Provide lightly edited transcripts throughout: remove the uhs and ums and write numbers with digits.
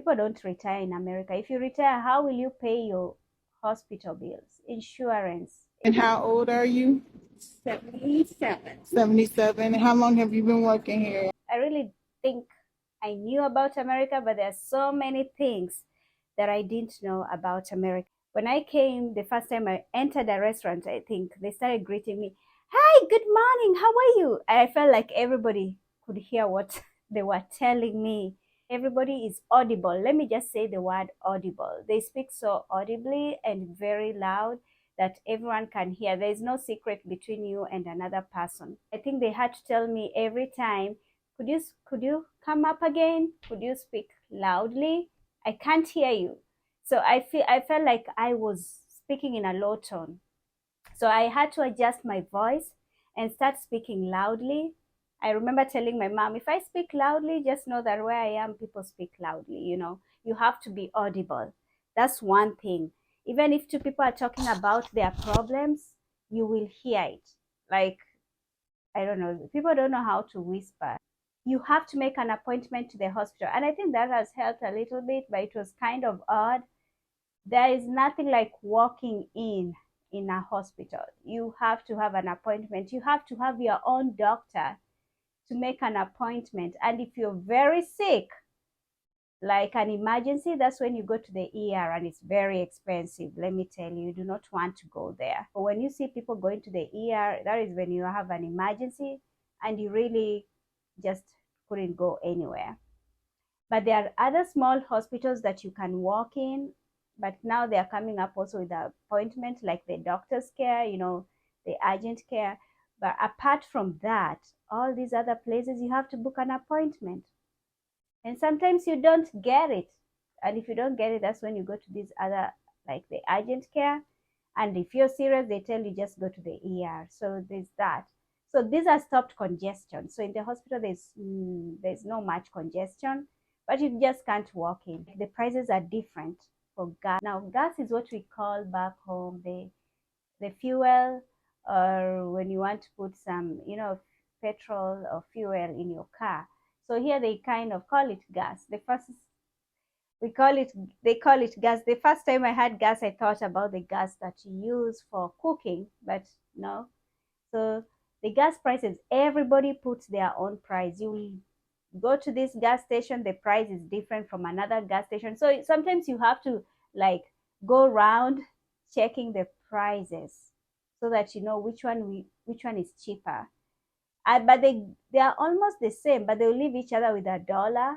People don't retire in America. If you retire, how will you pay your hospital bills, insurance? And how old are you? 77. 77. How long have you been working here? I really think I knew about America, but there are so many things that I didn't know about America. When I came the first time I entered a restaurant, I think they started greeting me, "Hi, good morning, how are you?" I felt like everybody could hear what they were telling me. Everybody is audible. Let me just say the word audible. They speak so audibly and very loud that everyone can hear. There is no secret between you and another person. I think they had to tell me every time, could you come up again? Could you speak loudly? I can't hear you. So I felt like I was speaking in a low tone. So I had to adjust my voice and start speaking loudly. I remember telling my mom, if I speak loudly, just know that where I am, people speak loudly. You have to be audible. That's one thing. Even if two people are talking about their problems, you will hear it. Like, I don't know, people don't know how to whisper. You have to make an appointment to the hospital. And I think that has helped a little bit, but it was kind of odd. There is nothing like walking in a hospital. You have to have an appointment. You have to have your own doctor to make an appointment. And if you're very sick, like an emergency, that's when you go to the ER, and it's very expensive. Let me tell you, you do not want to go there. But when you see people going to the ER, that is when you have an emergency and you really just couldn't go anywhere. But there are other small hospitals that you can walk in, but now they are coming up also with an appointment, like the doctor's care, the urgent care. But apart from that, all these other places, you have to book an appointment. And sometimes you don't get it. And if you don't get it, that's when you go to these other, like the urgent care. And if you're serious, they tell you just go to the ER. So there's that. So these are stopped congestion. So in the hospital, there's no much congestion, but you just can't walk in. The prices are different for gas. Now, gas is what we call back home the fuel, or when you want to put some, petrol or fuel in your car. So here they kind of call it gas. We call it they call it gas. The first time I had gas, I thought about the gas that you use for cooking, but no. So the gas prices, everybody puts their own price. You will go to this gas station, the price is different from another gas station. So sometimes you have to like go around checking the prices so that you know which one is cheaper. But they are almost the same, but they'll leave each other with $1,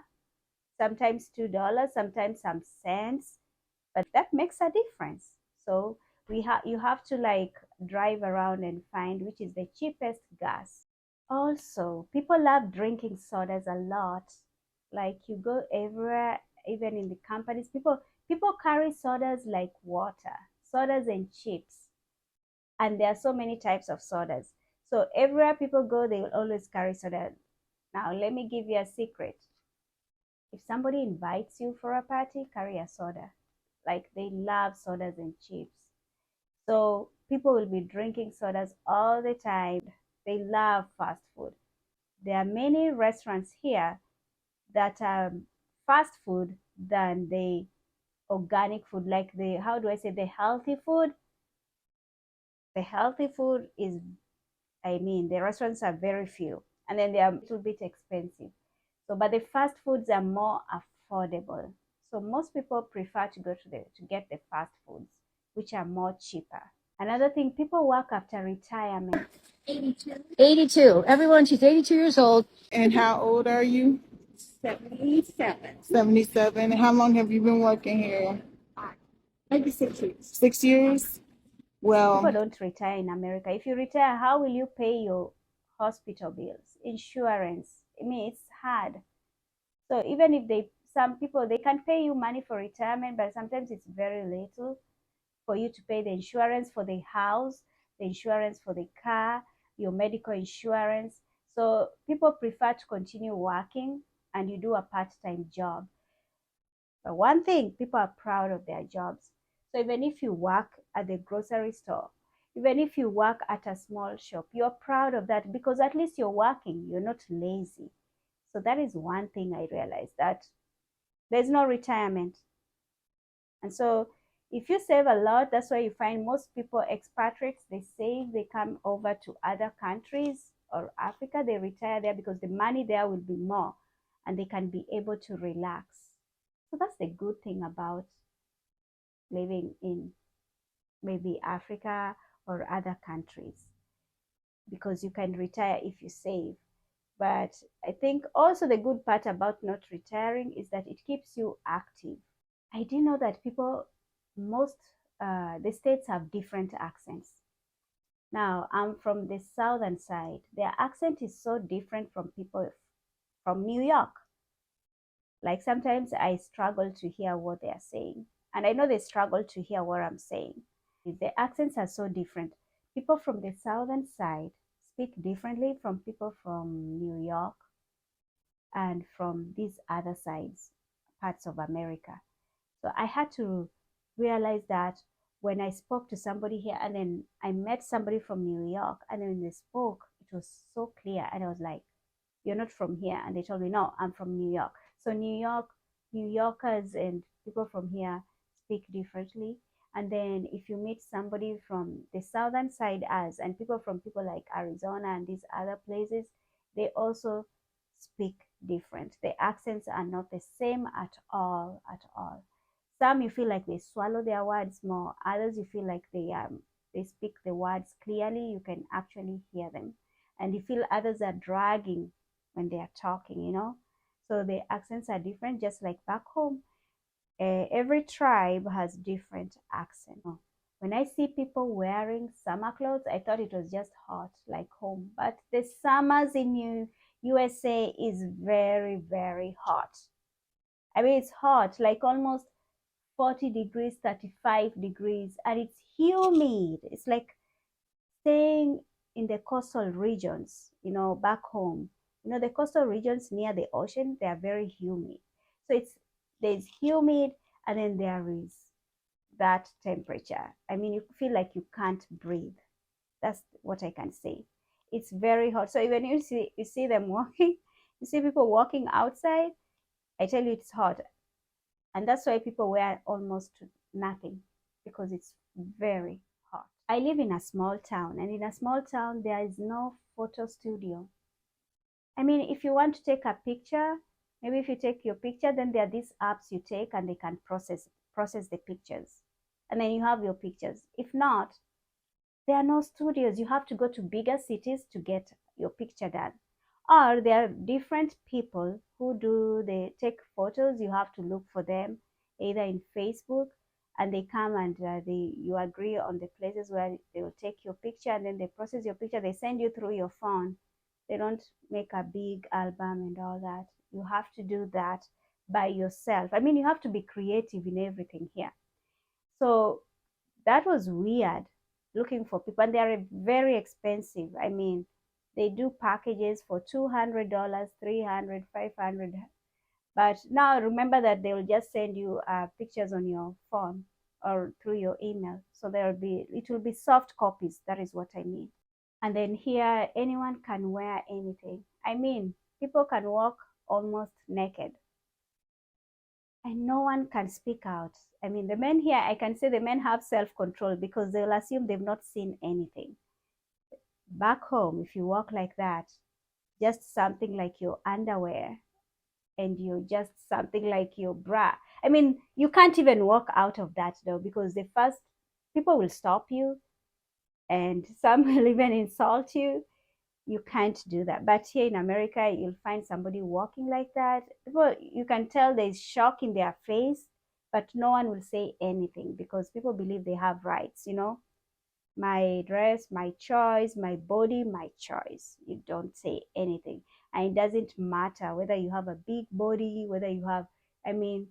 sometimes $2, sometimes some cents, but that makes a difference. So you have to like drive around and find which is the cheapest gas. Also, people love drinking sodas a lot. Like you go everywhere, even in the companies, people carry sodas like water, sodas and chips, and there are so many types of sodas. So everywhere people go, they will always carry soda. Now, let me give you a secret. If somebody invites you for a party, carry a soda. Like they love sodas and chips. So people will be drinking sodas all the time. They love fast food. There are many restaurants here that are fast food than the organic food, like the, how do I say, the healthy food. The healthy food is, the restaurants are very few, and then they are a little bit expensive. So, but the fast foods are more affordable. So most people prefer to go to get the fast foods, which are more cheaper. Another thing, people work after retirement. 82. Everyone, she's 82 years old. And how old are you? 77. 77. And how long have you been working here? Maybe 6 years. 6 years? People Well, don't retire in America. If you retire, how will you pay your hospital bills, insurance? It's hard. So even if some people, they can pay you money for retirement, but sometimes it's very little for you to pay the insurance for the house, the insurance for the car, your medical insurance. So people prefer to continue working, and you do a part-time job. But one thing, people are proud of their jobs. So even if you work at the grocery store, even if you work at a small shop, you're proud of that because at least you're working, you're not lazy. So that is one thing I realized, that There's no retirement. And so if you save a lot, that's why you find most people, expatriates, they save, they come over to other countries or Africa, they retire there because the money there will be more and they can be able to relax. So that's the good thing about living in maybe Africa or other countries, because you can retire if you save. But I think also the good part about not retiring is that it keeps you active. I didn't know that people, most, the states have different accents. Now, I'm from the southern side. Their accent is so different from people from New York. Like sometimes I struggle to hear what they are saying. And I know they struggle to hear what I'm saying. The accents are so different. People from the southern side speak differently from people from New York and from these other sides, parts of America. So I had to realize that when I spoke to somebody here and then I met somebody from New York and then they spoke, it was so clear. And I was like, you're not from here. And they told me, no, I'm from New York. So New Yorkers and people from here speak differently. And then if you meet somebody from the southern side as, and people like Arizona and these other places, they also speak different. The accents are not the same at all, at all. Some you feel like they swallow their words more. Others you feel like they speak the words clearly. You can actually hear them, and you feel others are dragging when they are talking. So the accents are different, just like back home. Every tribe has different accent. When I see people wearing summer clothes, I thought it was just hot like home, but the summers in USA is very, very hot. I mean, it's hot, like almost 40 degrees, 35 degrees, and it's humid. It's like staying in the coastal regions, back home. The coastal regions near the ocean, they are very humid. So there's humid, and then there is that temperature. I mean, you feel like you can't breathe. That's what I can say. It's very hot. So even you see them walking, you see people walking outside, I tell you it's hot. And that's why people wear almost nothing, because it's very hot. I live in a small town, and in a small town there is no photo studio. I mean, if you want to take a picture, maybe if you take your picture, then there are these apps you take and they can process the pictures, and then you have your pictures. If not, there are no studios. You have to go to bigger cities to get your picture done. Or there are different people who take photos. You have to look for them either in Facebook, and they come and you agree on the places where they will take your picture, and then they process your picture. They send you through your phone. They don't make a big album and all that. You have to do that by yourself. I mean, you have to be creative in everything here. So that was weird, looking for people, and they're very expensive. I mean, they do packages for $200, 300, 500. But now remember that they will just send you pictures on your phone or through your email. So it will be soft copies. That is what I mean. And then here, anyone can wear anything. I mean, people can walk almost naked and no one can speak out. I mean, the men here, I can say the men have self-control because they'll assume they've not seen anything. Back home, if you walk like that, just something like your underwear and you just something like your bra. I mean, you can't even walk out of that though, because the first people will stop you and some will even insult you. You can't do that. But here in America, you'll find somebody walking like that. People, you can tell there's shock in their face, but no one will say anything because people believe they have rights. My dress, my choice, my body, my choice. You don't say anything. And it doesn't matter whether you have a big body, whether you have, I mean,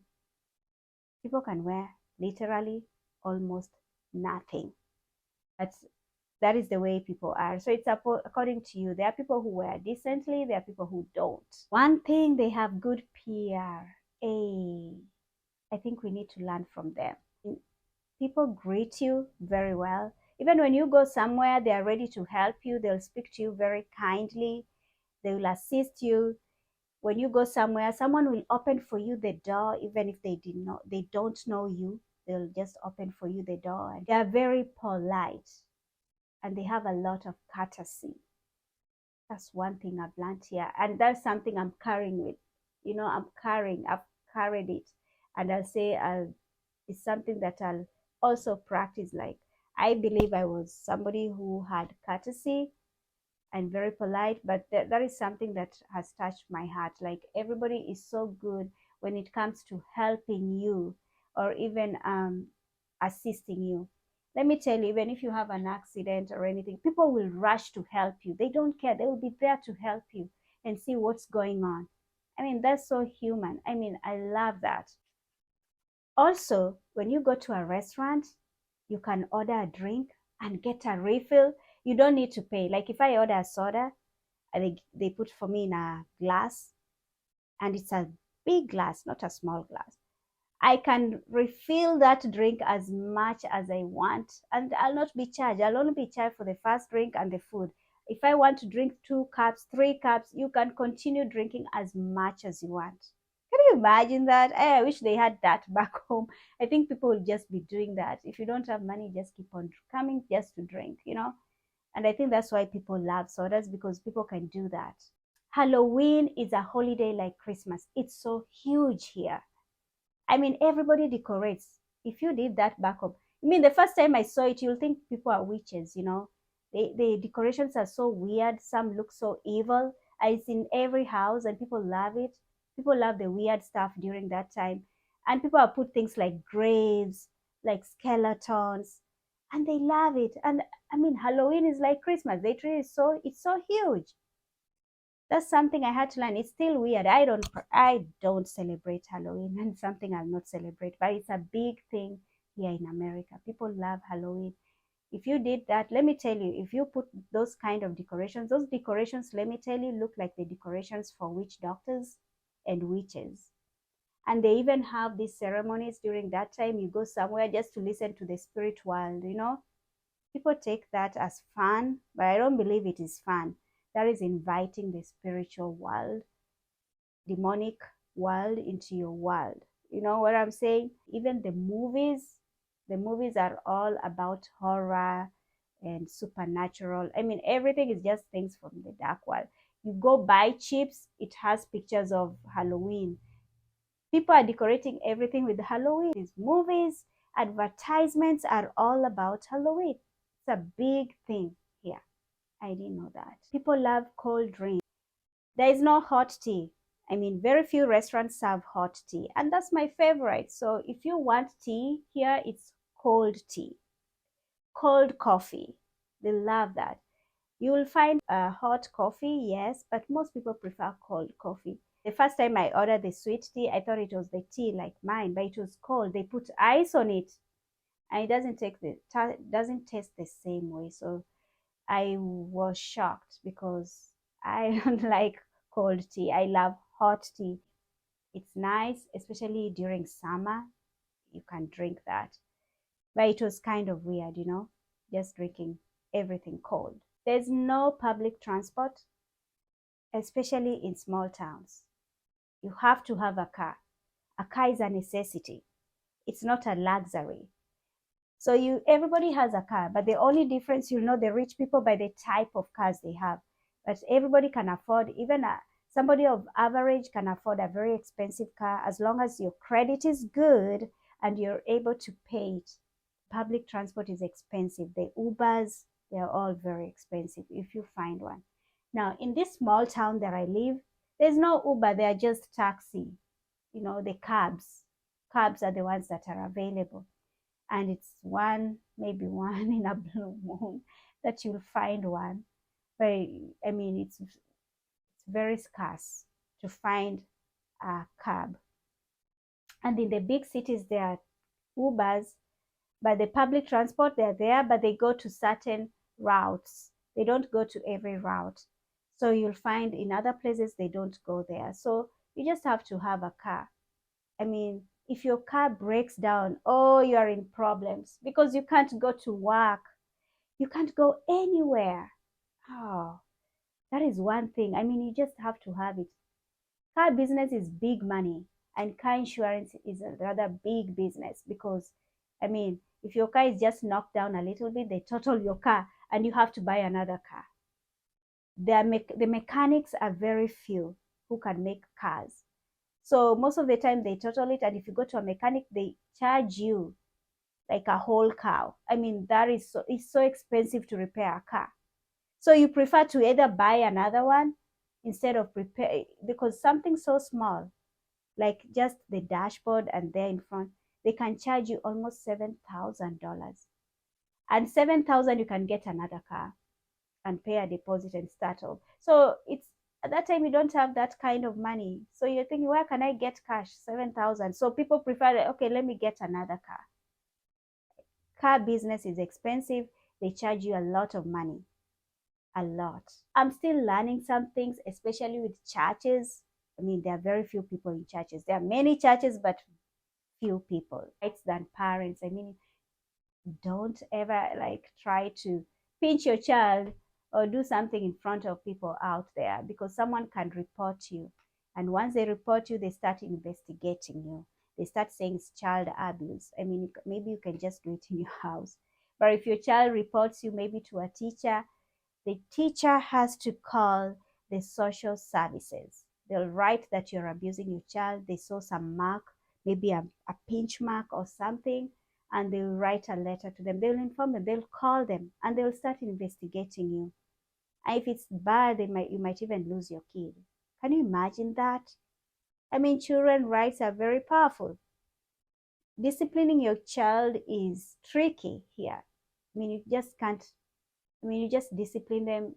people can wear literally almost nothing. That is the way people are. So it's according to you. There are people who wear decently, there are people who don't. One thing, they have good PR. Hey, I think we need to learn from them. People greet you very well. Even when you go somewhere, they are ready to help you. They'll speak to you very kindly. They will assist you. when you go somewhere, someone will open for you the door, even if they don't know you. They'll just open for you the door. And they are very polite and they have a lot of courtesy. That's one thing I've learned here. And that's something I'm carrying with. I've carried it. And I'll say it's something that I'll also practice. Like, I believe I was somebody who had courtesy and very polite, but that is something that has touched my heart. Like, everybody is so good when it comes to helping you or even assisting you. Let me tell you, even if you have an accident or anything, people will rush to help you. They don't care. They will be there to help you and see what's going on. I mean, that's so human. I mean, I love that. Also, when you go to a restaurant, you can order a drink and get a refill. You don't need to pay. Like, if I order a soda, they put for me in a glass, and it's a big glass, not a small glass. I can refill that drink as much as I want, and I'll not be charged. I'll only be charged for the first drink and the food. If I want to drink 2 cups, 3 cups, you can continue drinking as much as you want. Can you imagine that? I wish they had that back home. I think people will just be doing that. If you don't have money, just keep on coming just to drink. And I think that's why people love sodas, because people can do that. Halloween is a holiday like Christmas. It's so huge here. I mean, everybody decorates. If you did that back home, I mean, the first time I saw it, you'll think people are witches. The decorations are so weird. Some look so evil. It's in every house and people love it. People love the weird stuff during that time. And people have put things like graves, like skeletons, and they love it. And I mean, Halloween is like Christmas. They treat it it's so huge. That's something I had to learn. It's still weird. I don't celebrate Halloween, and something I'll not celebrate, but it's a big thing here in America. People love Halloween. If you did that, let me tell you, if you put those kind of decorations, those decorations, let me tell you, look like the decorations for witch doctors and witches. And they even have these ceremonies during that time. You go somewhere just to listen to the spirit world. People take that as fun, but I don't believe it is fun. That is inviting the spiritual world, demonic world into your world. You know what I'm saying? Even the movies are all about horror and supernatural. I mean, everything is just things from the dark world. You go buy chips, it has pictures of Halloween. People are decorating everything with Halloween. These movies, advertisements are all about Halloween. It's a big thing here. I didn't know that. People love cold drinks. There is no hot tea. I mean, very few restaurants serve hot tea, and that's my favorite. So if you want tea here, it's cold tea, cold coffee. They love that. You will find a hot coffee, yes, but most people prefer cold coffee. The first time I ordered the sweet tea, I thought it was the tea like mine, but it was cold. They put ice on it, and it doesn't taste the same way. So I was shocked because I don't like cold tea. I love hot tea. It's nice, especially during summer. You can drink that. But it was kind of weird, just drinking everything cold. There's no public transport, especially in small towns. You have to have a car. A car is a necessity. It's not a luxury. So everybody has a car, but the only difference, the rich people by the type of cars they have. But everybody can afford, even somebody of average can afford a very expensive car as long as your credit is good and you're able to pay it. Public transport is expensive. The Ubers, they're all very expensive if you find one. Now, in this small town that I live, there's no Uber, they are just taxi. The cabs. Cabs are the ones that are available. And it's maybe one in a blue moon that you'll find one. But I mean, it's very scarce to find a cab. And in the big cities, there are Ubers, but the public transport, they're there, but they go to certain routes. They don't go to every route. So you'll find in other places, they don't go there. So you just have to have a car. I mean, if your car breaks down, oh, you are in problems because you can't go to work. You can't go anywhere. Oh, that is one thing. I mean, you just have to have it. Car business is big money, and car insurance is a rather big business because, I mean, if your car is just knocked down a little bit, they total your car and you have to buy another car. The mechanics are very few who can make cars. So most of the time they total it, and if you go to a mechanic, they charge you like a whole cow. I mean, it's so expensive to repair a car. So you prefer to either buy another one instead of prepare, because something so small like just the dashboard and there in front, they can charge you almost $7,000. And 7,000 you can get another car and pay a deposit and start off. So it's at that time you don't have that kind of money. So you're thinking, where can I get cash? 7,000. So people prefer, okay, let me get another car. Car business is expensive. They charge you a lot of money. A lot. I'm still learning some things, especially with churches. I mean, there are very few people in churches. There are many churches, but few people. Rights than parents. I mean, don't ever like try to pinch your child or do something in front of people out there, because someone can report you. And once they report you, they start investigating you. They start saying it's child abuse. I mean, maybe you can just do it in your house. But if your child reports you maybe to a teacher, the teacher has to call the social services. They'll write that you're abusing your child. They saw some mark, maybe a pinch mark or something, and they'll write a letter to them. They'll inform them, they'll call them, and they'll start investigating you. And if it's bad, you might even lose your kid. Can you imagine that? I mean, children's rights are very powerful. Disciplining your child is tricky here. I mean, you just discipline them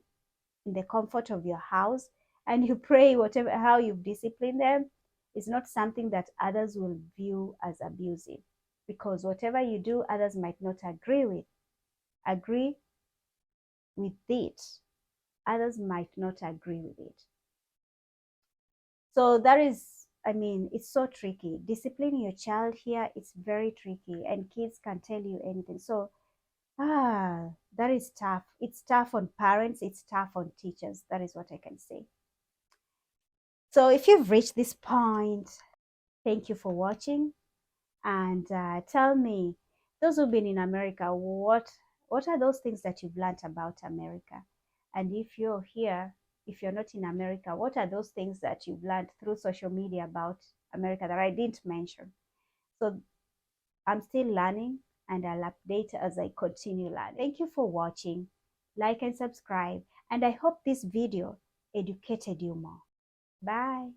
in the comfort of your house, and you pray whatever how you've disciplined them is not something that others will view as abusive, because whatever you do, others might not agree with it. Others might not agree with it. So that is, I mean, it's so tricky. Disciplining your child here, it's very tricky, and kids can tell you anything. So that is tough. It's tough on parents, it's tough on teachers. That is what I can say. So if you've reached this point, thank you for watching, and tell me, those who've been in America, what are those things that you've learned about America? And if you're here, if you're not in America, what are those things that you've learned through social media about America that I didn't mention? So I'm still learning, and I'll update as I continue learning. Thank you for watching. Like and subscribe, and I hope this video educated you more. Bye.